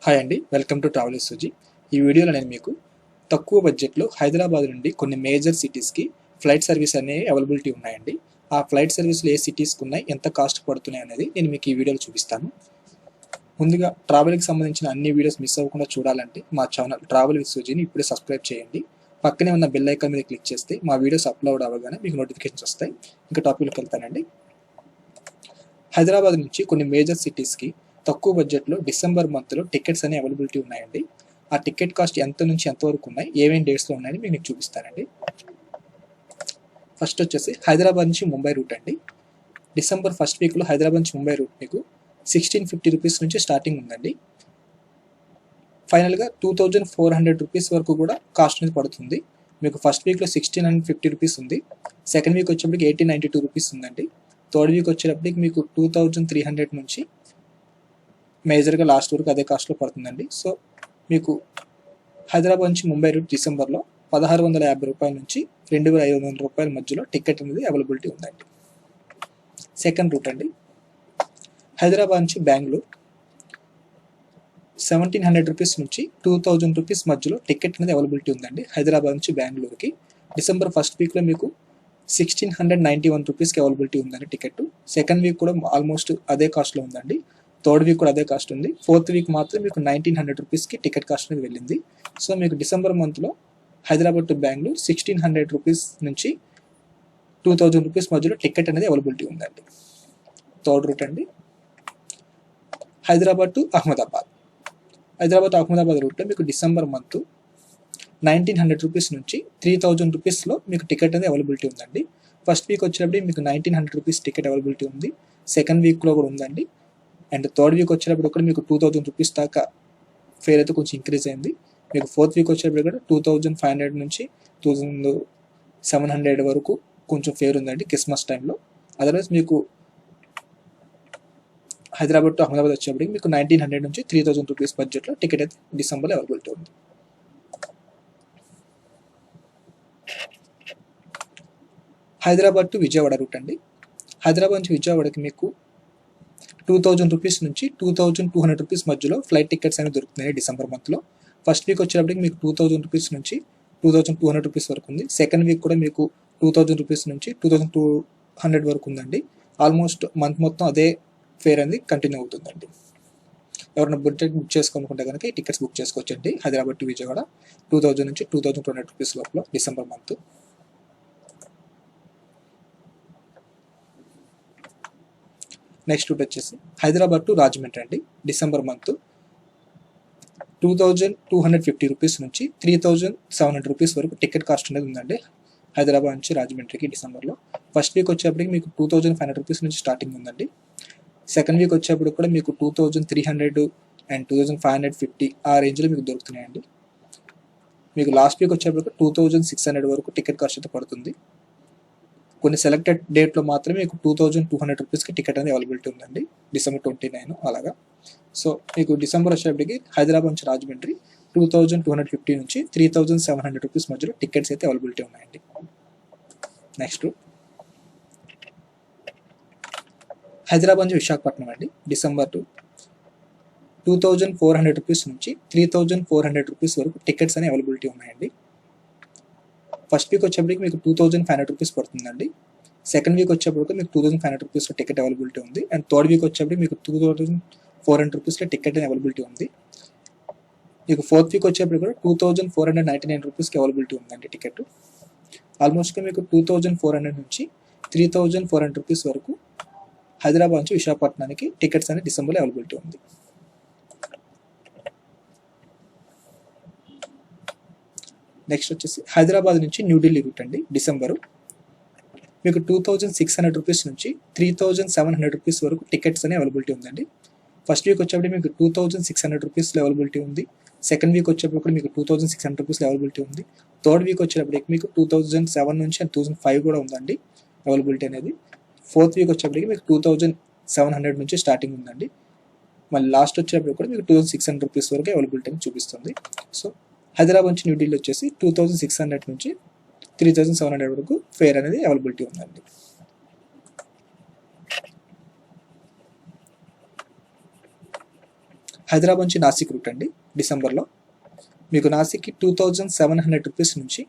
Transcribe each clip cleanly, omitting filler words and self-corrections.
Hi అండి, welcome to travel Suji. ఈ వీడియోలో నేను మీకు తక్కువ బడ్జెట్లో హైదరాబాద్ నుండి కొన్ని మేజర్ సిటీస్కి ఫ్లైట్ సర్వీస్ అనేవి అవైలబిలిటీ ఉన్నాయండి. ఆ ఫ్లైట్ సర్వీస్లు ఏ సిటీస్కి ఉన్నాయి, ఎంత కాస్ట్ పడుతున్నాయి అనేది నేను మీకు ఈ వీడియోలో చూపిస్తాను. ముందుగా ట్రావెల్కి సంబంధించిన అన్ని వీడియోస్ మిస్ అవ్వకుండా చూడాలంటే మా ఛానల్ ట్రావెల్ విత్ సుజీని ఇప్పుడే సబ్స్క్రైబ్ చేయండి. పక్కనే ఉన్న బెల్ ఐకాన్ మీద క్లిక్ చేస్తే మా వీడియోస్ అప్లోడ్ అవ్వగానే మీకు నోటిఫికేషన్స్ వస్తాయి. ఇంకా టాపిక్లోకి వెళ్తానండి. హైదరాబాద్ నుంచి కొన్ని మేజర్ సిటీస్కి తక్కువ బడ్జెట్లో డిసెంబర్ మంత్లో టికెట్స్ అనేవి అవైలబిలిటీ ఉన్నాయండి. ఆ టికెట్ కాస్ట్ ఎంత నుంచి ఎంతవరకు ఉన్నాయి, ఏమేమి డేట్స్లో ఉన్నాయని మీకు చూపిస్తానండి. ఫస్ట్ వచ్చేసి హైదరాబాద్ నుంచి ముంబై రూట్ అండి. డిసెంబర్ ఫస్ట్ వీక్లో హైదరాబాద్ నుంచి ముంబై రూట్ మీకు 1650 రూపీస్ నుంచి స్టార్టింగ్ ఉందండి. ఫైనల్గా 2400 రూపీస్ వరకు కూడా కాస్ట్ అనేది పడుతుంది. మీకు ఫస్ట్ వీక్లో 1650 రూపీస్ ఉంది. సెకండ్ వీక్ వచ్చేప్పటికి 1892 రూపీస్ ఉందండి. థర్డ్ వీక్ వచ్చేటప్పటికి మీకు 2300 నుంచి మేజర్గా లాస్ట్ వరకు అదే కాస్ట్లో పడుతుందండి. సో మీకు హైదరాబాద్ నుంచి ముంబై రూట్ డిసెంబర్లో 1650 రూపాయల నుంచి 2500 రూపాయల మధ్యలో టికెట్ అనేది అవైలబిలిటీ ఉందండి. సెకండ్ రూట్ అండి, హైదరాబాద్ నుంచి బెంగళూరు 1700 రూపీస్ నుంచి 2000 రూపీస్ మధ్యలో టికెట్ అనేది అవైలబిలిటీ ఉందండి. హైదరాబాద్ నుంచి బెంగళూరుకి డిసెంబర్ ఫస్ట్ వీక్లో మీకు 1691 రూపీస్కి అవైలబిలిటీ ఉందండి టికెట్. సెకండ్ వీక్ కూడా ఆల్మోస్ట్ అదే కాస్ట్లో ఉందండి. థర్డ్ వీక్ కూడా అదే కాస్ట్ ఉంది. ఫోర్త్ వీక్ మాత్రం మీకు 1900 రూపీస్కి టికెట్ కాస్ట్ అనేది వెళ్ళింది. సో మీకు డిసెంబర్ మంత్లో హైదరాబాద్ టు బెంగళూరు 1600 రూపీస్ నుంచి 2000 రూపీస్ మధ్యలో టికెట్ అనేది అవైలబిలిటీ ఉందండి. థర్డ్ రూట్ అండి, హైదరాబాద్ టు అహ్మదాబాద్. హైదరాబాద్ టు అహ్మదాబాద్ రూట్లో మీకు డిసెంబర్ మంత్ 1900 రూపీస్ నుంచి 3000 రూపీస్లో మీకు టికెట్ అనేది అవైలబిలిటీ ఉందండి. ఫస్ట్ వీక్ వచ్చేటప్పుడు మీకు 1900 రూపీస్ టికెట్ అవైలబిలిటీ ఉంది. సెకండ్ వీక్లో కూడా ఉందండి. అండ్ థర్డ్ వీక్ వచ్చేటప్పుడు కూడా మీకు 2000 రూపీస్ దాకా ఫేర్ అయితే కొంచెం ఇంక్రీజ్ అయింది. మీకు ఫోర్త్ వీక్ వచ్చేటప్పుడు కూడా 2500 నుంచి 2700 వరకు కొంచెం ఫేర్ ఉందండి క్రిస్మస్ టైంలో. అదర్వైజ్ మీకు హైదరాబాద్ టు అహ్మదాబాద్ వచ్చేటప్పటికి మీకు 1900 నుంచి 3000 రూపీస్ బడ్జెట్లో టికెట్ అయితే డిసెంబర్లో అవైలబిలిటీ ఉంది. హైదరాబాద్ టు విజయవాడ రూట్ అండి. హైదరాబాద్ నుంచి విజయవాడకి మీకు 2000 రూపీస్ నుంచి 2200 రూపీస్ మధ్యలో ఫ్లైట్ టికెట్స్ అనేవి దొరుకుతున్నాయి డిసెంబర్ మంత్లో. ఫస్ట్ వీక్ వచ్చేటప్పటికి మీకు 2000 రూపీస్ నుంచి 2200 రూపీస్ వరకు ఉంది. సెకండ్ వీక్ కూడా మీకు 2000 రూపీస్ నుంచి 2200 వరకు ఉందండి. ఆల్మోస్ట్ మంత్ మొత్తం అదే ఫేర్ అనేది కంటిన్యూ అవుతుందండి. ఎవరైనా బడ్జెట్ బుక్ చేసుకోవాలనుకుంటే కనుక ఈ టికెట్స్ బుక్ చేసుకోవచ్చండి. హైదరాబాద్ టు విజయవాడ 2000 నుంచి 2200 రూపీస్ లోపల డిసెంబర్ మంత్. నెక్స్ట్ రూట్ వచ్చేసి హైదరాబాద్ టు రాజమండ్రి అండి. డిసెంబర్ మంత్ 2250 రూపీస్ నుంచి 3700 రూపీస్ వరకు టికెట్ కాస్ట్ అనేది ఉందండి హైదరాబాద్ నుంచి రాజమండ్రికి డిసెంబర్లో. ఫస్ట్ వీక్ వచ్చేప్పటికి మీకు 2500 రూపీస్ నుంచి స్టార్టింగ్ ఉందండి. సెకండ్ వీక్ వచ్చేప్పుడు కూడా మీకు 2300 అండ్ 2550 ఆ రేంజ్లో మీకు దొరుకుతున్నాయండి. మీకు లాస్ట్ వీక్ వచ్చేప్పుడు 2600 వరకు టికెట్ కాస్ట్ అయితే పడుతుంది. కొన్ని సెలెక్టెడ్ డేట్లో మాత్రమే మీకు 2200 రూపీస్కి టికెట్ అనేది అవైలబిలిటీ ఉందండి. డిసెంబర్ 29 అలాగా. సో మీకు డిసెంబర్ వచ్చేటప్పటికి హైదరాబాద్ నుంచి రాజమండ్రి 2250 నుంచి 3700 రూపీస్ మధ్యలో టికెట్స్ అయితే అవైలబిలిటీ ఉన్నాయండి. నెక్స్ట్ హైదరాబాద్ నుంచి విశాఖపట్నం అండి. డిసెంబర్ 2400 రూపీస్ నుంచి 3400 రూపీస్ వరకు టికెట్స్ అనేవి అవైలబిలిటీ ఉన్నాయండి. ఫస్ట్ వీక్ వచ్చేప్పటికి మీకు 2500 రూపీస్ పడుతుందండి. సెకండ్ వీక్ వచ్చేప్పటికి మీకు 2500 రూపీస్లో టికెట్ అవైలబిలిటీ ఉంది. అండ్ థర్డ్ వీక్ వచ్చేప్పటికి మీకు 2400 రూపీస్లో టికెట్ అవైలబిలిటీ ఉంది. మీకు ఫోర్త్ వీక్ వచ్చేప్పటికి కూడా 2499 రూపీస్కి అవైలబిలిటీ ఉందండి టికెట్. ఆల్మోస్ట్గా మీకు 2400 నుంచి 3400 రూపీస్ వరకు హైదరాబాద్ నుంచి విశాఖపట్నానికి టికెట్స్ అనేది డిసెంబర్లో అవైలబిలిటీ ఉంది. నెక్స్ట్ వచ్చేసి హైదరాబాద్ నుంచి న్యూఢిల్లీ రూట్ అండి. డిసెంబరు మీకు 2600 రూపీస్ నుంచి 3700 రూపీస్ వరకు టికెట్స్ అనేవి అవైలబిలిటీ ఉందండి. ఫస్ట్ వీక్ వచ్చేప్పుడు మీకు 2600 రూపీస్లో అవైలబిలిటీ ఉంది. సెకండ్ వీక్ వచ్చేప్పుడు కూడా మీకు 2600 రూపీస్లో అవైలబిలిటీ ఉంది. థర్డ్ వీక్ వచ్చేటప్పటికి మీకు 2007 నుంచి 2005 కూడా ఉందండి అవైలబిలిటీ అనేది. ఫోర్త్ వీక్ వచ్చేప్పటికి మీకు 2700 నుంచి స్టార్టింగ్ ఉందండి. మళ్ళీ లాస్ట్ వచ్చేటప్పుడు కూడా మీకు 2600 రూపీస్ వరకు అవైలబిలిటీ అని చూపిస్తుంది. సో హైదరాబాద్ నుంచి న్యూఢిల్లీ వచ్చేసి 2600 నుంచి 3700 వరకు ఫేర్ అనేది అవైలబిలిటీ ఉందండి. హైదరాబాద్ నుంచి నాసిక్ రూట్ అండి డిసెంబర్లో. మీకు నాసిక్కి 2700 రూపీస్ నుంచి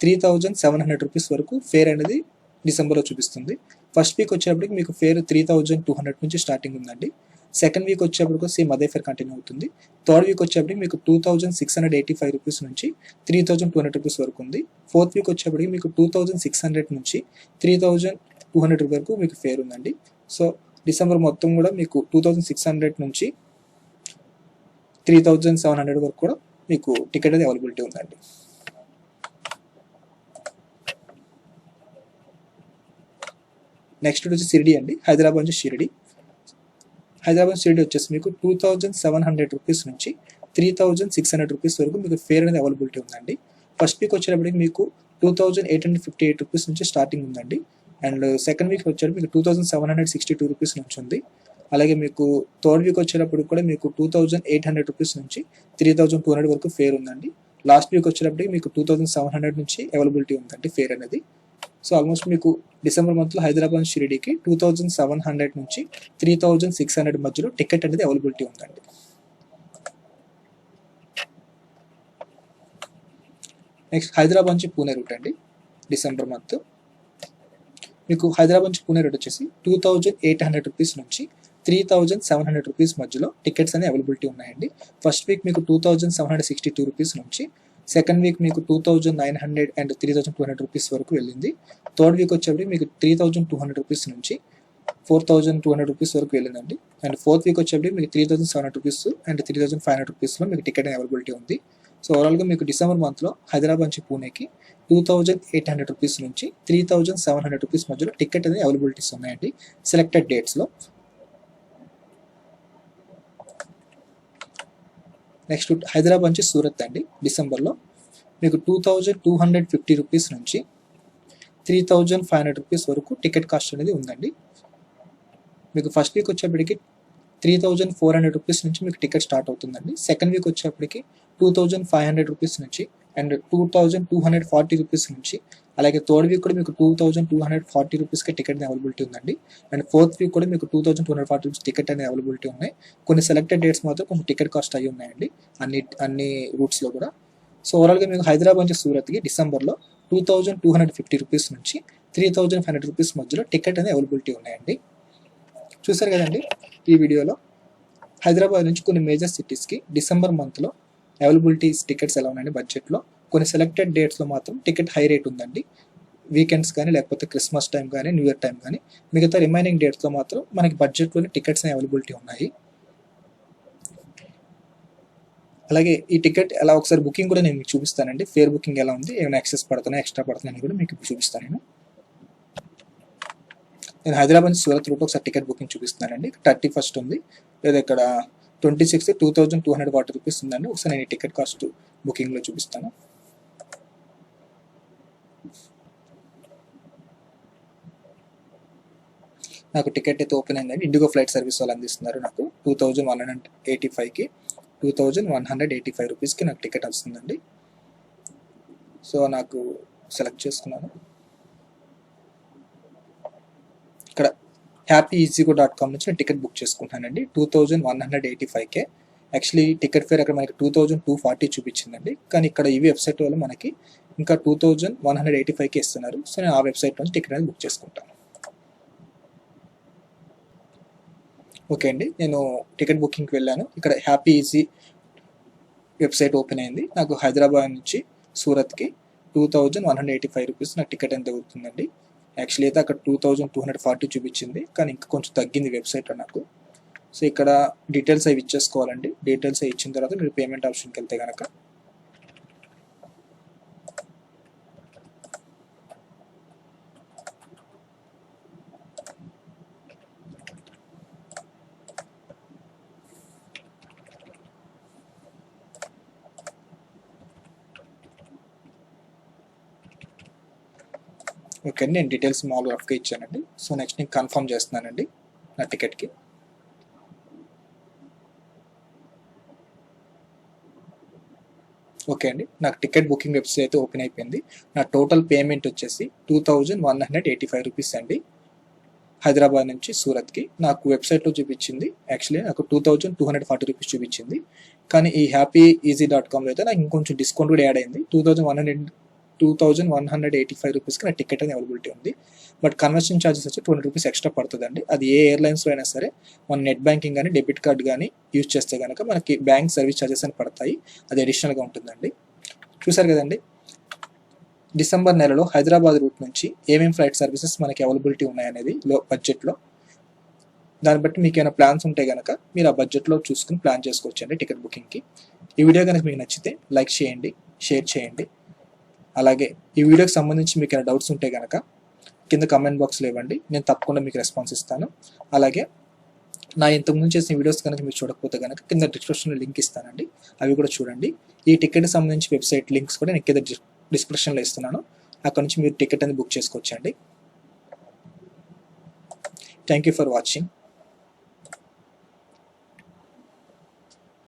3700 రూపీస్ వరకు ఫేర్ అనేది డిసెంబర్లో చూపిస్తుంది. ఫస్ట్ వీక్ వచ్చేప్పటికి మీకు ఫేర్ 3200 నుంచి స్టార్టింగ్ ఉందండి. సెకండ్ వీక్ వచ్చేప్పటికి సేమ్ అదే ఫేర్ కంటిన్యూ అవుతుంది. థర్డ్ వీక్ వచ్చేప్పటికి మీకు 2685 రూపీస్ నుంచి 3200 రూపీస్ వరకు ఉంది. ఫోర్త్ వీక్ వచ్చేప్పటికి మీకు 2600 నుంచి 3200 వరకు మీకు ఫేర్ ఉందండి. సో డిసెంబర్ మొత్తం కూడా మీకు 2600 నుంచి 3700 వరకు కూడా మీకు టికెట్ అనేది అవైలబిలిటీ ఉందండి. నెక్స్ట్ వచ్చి షిరిడి అండి. హైదరాబాద్ నుంచి షిరిడి. హైదరాబాద్ షిరిడి వచ్చేసి మీకు 2700 రూపీస్ నుంచి 3600 రూపీస్ వరకు మీకు ఫేర్ అనేది అవైలబిలిటీ ఉందండి. ఫస్ట్ వీక్ వచ్చేటప్పటికి మీకు 2858 రూపీస్ నుంచి స్టార్టింగ్ ఉందండి. అండ్ సెకండ్ వీక్ వచ్చేటప్పుడు మీకు 2762 రూపీస్ నుంచి ఉంది. అలాగే మీకు థర్డ్ వీక్ వచ్చేటప్పుడు కూడా మీకు 2800 రూపీస్ నుంచి 3200 వరకు ఫేర్ ఉందండి. లాస్ట్ వీక్ వచ్చేటప్పటికి మీకు 2700 నుంచి అవైలబిలిటీ ఉందండి ఫేర్ అనేది. సో ఆల్మోస్ట్ మీకు డిసెంబర్ మంత్లో హైదరాబాద్ షిరిడీకి 2700 నుంచి 3600 మధ్యలో టికెట్ అనేది అవైలబిలిటీ ఉందండి. నెక్స్ట్ హైదరాబాద్ నుంచి పూణే రూట్ అండి. డిసెంబర్ మంత్ మీకు హైదరాబాద్ నుంచి పూణే రూట్ వచ్చేసి 2800 రూపీస్ నుంచి 3700 రూపీస్ మధ్యలో టికెట్స్ అనేవి అవైలబిలిటీ ఉన్నాయండి. ఫస్ట్ వీక్ మీకు 2762 రూపీస్ నుంచి, సెకండ్ వీక్ మీకు 2900 అండ్ 3200 రూపీస్ వరకు వెళ్ళింది. థర్డ్ వీక్ వచ్చేప్పటికి మీకు 3200 రూపీస్ నుంచి 4200 రూపీస్ వరకు వెళ్ళిందండి. అండ్ ఫోర్త్ వీక్ వచ్చేప్పటికి మీకు 3700 రూపీస్ అండ్ 3500 రూపీస్లో మీకు టికెట్ అవైలబిలిటీ ఉంది. సో ఓవరాల్గా మీకు డిసెంబర్ మంత్లో హైదరాబాద్ నుంచి పూణేకి 2800 రూపీస్ నుంచి 3700 రూపీస్ మధ్యలో టికెట్ అనేది అవైలబిలిటీస్ ఉన్నాయండి సెలెక్టెడ్ డేట్స్లో. నెక్స్ట్ హైదరాబాద్ నుంచి సూరత్ అండి. డిసెంబర్లో మీకు 2250 రూపీస్ నుంచి 3500 రూపీస్ వరకు టికెట్ కాస్ట్ అనేది ఉందండి. మీకు ఫస్ట్ వీక్ వచ్చేప్పటికి 3400 రూపీస్ నుంచి మీకు టికెట్ స్టార్ట్ అవుతుందండి. సెకండ్ వీక్ వచ్చేప్పటికి 2500 రూపీస్ నుంచి అండ్ 2240 రూపీస్ నుంచి, అలాగే థర్డ్ వీక్ కూడా మీకు 2240 రూపీస్కి టికెట్ అవైలబిలిటీ ఉందండి. అండ్ ఫోర్త్ వీక్ కూడా మీకు 2240 రూపీస్ టికెట్ అనేది అవైలబిలిటీ ఉన్నాయి. కొన్ని సెలెక్టెడ్ డేట్స్ మాత్రం కొంచెం టికెట్ కాస్ట్ అయ్యి ఉన్నాయండి అన్ని రూట్స్లో కూడా. సో ఓవరాల్గా మీకు హైదరాబాద్ నుంచి సూరత్కి డిసెంబర్లో 2250 రూపీస్ నుంచి 3500 రూపీస్ మధ్యలో టికెట్ అనేది అవైలబిలిటీ ఉన్నాయండి. చూసారు కదండి ఈ వీడియోలో హైదరాబాద్ నుంచి కొన్ని మేజర్ సిటీస్కి డిసెంబర్ మంత్లో అవైలబిలిటీస్ టికెట్స్ ఎలా ఉన్నాయండి బడ్జెట్లో. కొన్ని సెలెక్టెడ్ డేట్స్లో మాత్రం టికెట్ హై రేట్ ఉందండి, వీకెండ్స్ కానీ లేకపోతే క్రిస్మస్ టైం కానీ న్యూ ఇయర్ టైం కానీ. మిగతా రిమైనింగ్ డేట్స్లో మాత్రం మనకి బడ్జెట్లోనే టికెట్స్ అవైలబిలిటీ ఉన్నాయి. అలాగే ఈ టికెట్ ఎలా ఒకసారి బుకింగ్ కూడా నేను మీకు చూపిస్తానండి. ఫేర్ బుకింగ్ ఎలా ఉంది, ఏమైనా యాక్సెస్ పడుతున్నాయి ఎక్స్ట్రా పడుతున్నాయని కూడా మీకు చూపిస్తాను. నేను హైదరాబాద్ నుంచి సూరత్ రూట్ ఒకసారి టికెట్ బుకింగ్ చూపిస్తున్నానండి. 31st ఉంది, లేదా ఇక్కడ 26 2240 రూపీస్ ఉందండి. ఒకసారి నేను ఈ టికెట్ కాస్ట్ బుకింగ్లో చూపిస్తాను. నాకు టికెట్ అయితే ఓపెన్ అయిందండి. ఇండిగో ఫ్లైట్ సర్వీస్ వాళ్ళు అందిస్తున్నారు. నాకు 2185కి 2185 రూపీస్కి నాకు టికెట్ వస్తుందండి. సో నాకు సెలెక్ట్ చేసుకున్నాను. ఇక్కడ happyeasygo.com నుంచి నేను టికెట్ బుక్ చేసుకుంటానండి. 2185కే. యాక్చువల్లీ టికెట్ ఫేర్ అక్కడ మనకి 2240 చూపించిందండి, కానీ ఇక్కడ ఈ వెబ్సైట్ వల్ల మనకి ఇంకా 2185కి ఇస్తున్నారు. సో నేను ఆ వెబ్సైట్ నుంచి టికెట్ అనేది బుక్ చేసుకుంటాను. ఓకే అండి, నేను టికెట్ బుకింగ్కి వెళ్ళాను. ఇక్కడ హ్యాపీ ఈజీ వెబ్సైట్ ఓపెన్ అయింది. నాకు హైదరాబాద్ నుంచి సూరత్కి 2185 రూపీస్ నాకు టికెట్ ఎంత అవుతుందండి. యాక్చువల్లీ అయితే అక్కడ 2240 చూపించింది, కానీ ఇంకా కొంచెం తగ్గింది వెబ్సైట్లో నాకు. సో ఇక్కడ డీటెయిల్స్ అవి ఇచ్చేసుకోవాలండి. డీటెయిల్స్ అవి ఇచ్చిన తర్వాత మీరు పేమెంట్ ఆప్షన్కి వెళ్తే కనుక ఓకే అండి, నేను డీటెయిల్స్ మామూలుగా రఫ్గా ఇచ్చానండి. సో నెక్స్ట్ నేను కన్ఫర్మ్ చేస్తున్నానండి నా టికెట్కి. ఓకే అండి, నాకు టికెట్ బుకింగ్ వెబ్సైట్ అయితే ఓపెన్ అయిపోయింది. నా టోటల్ పేమెంట్ వచ్చేసి 2185 రూపీస్ అండి. హైదరాబాద్ నుంచి సూరత్కి. నాకు వెబ్సైట్లో చూపించింది యాక్చువల్లీ నాకు 2240 రూపీస్ చూపించింది. కానీ ఈ happyeasy.comలో అయితే నాకు ఇంకొంచెం డిస్కౌంట్ కూడా యాడ్ అయింది. 2185 రూపీస్కి నా టికెట్ అనేది అవైలబిలిటీ ఉంది. బట్ కన్వర్షన్ ఛార్జెస్ వచ్చి 20 రూపీస్ ఎక్స్ట్రా పడుతుందండి. అది ఏ ఎయిర్లైన్స్లో అయినా సరే మన నెట్ బ్యాంకింగ్ కానీ డెబిట్ కార్డ్ కానీ యూజ్ చేస్తే కనుక మనకి బ్యాంక్ సర్వీస్ ఛార్జెస్ అని పడతాయి. అది అడిషనల్గా ఉంటుందండి. చూసారు కదండి, డిసెంబర్ నెలలో హైదరాబాద్ రూట్ నుంచి ఏమేమి ఫ్లైట్ సర్వీసెస్ మనకి అవైలబిలిటీ ఉన్నాయనేది బడ్జెట్లో. దాన్ని బట్టి మీకు ఏమైనా ప్లాన్స్ ఉంటే కనుక మీరు ఆ బడ్జెట్లో చూసుకుని ప్లాన్ చేసుకోవచ్చండి టికెట్ బుకింగ్కి. ఈ వీడియో కనుక మీకు నచ్చితే లైక్ చేయండి, షేర్ చేయండి. అలాగే ఈ వీడియోకి సంబంధించి మీకు ఏమైనా డౌట్స్ ఉంటే కనుక కింద కమెంట్ బాక్స్లో ఇవ్వండి, నేను తప్పకుండా మీకు రెస్పాన్స్ ఇస్తాను. అలాగే నా ఇంతకుముందు చేసిన వీడియోస్ కనుక మీరు చూడకపోతే కనుక కింద డిస్క్రిప్షన్లో లింక్ ఇస్తానండి, అవి కూడా చూడండి. ఈ టికెట్కి సంబంధించి వెబ్సైట్ లింక్స్ కూడా నేను కింద డిస్క్రిప్షన్లో ఇస్తున్నాను, అక్కడ నుంచి మీరు టికెట్ అనేది బుక్ చేసుకోవచ్చండి. Thank you for watching.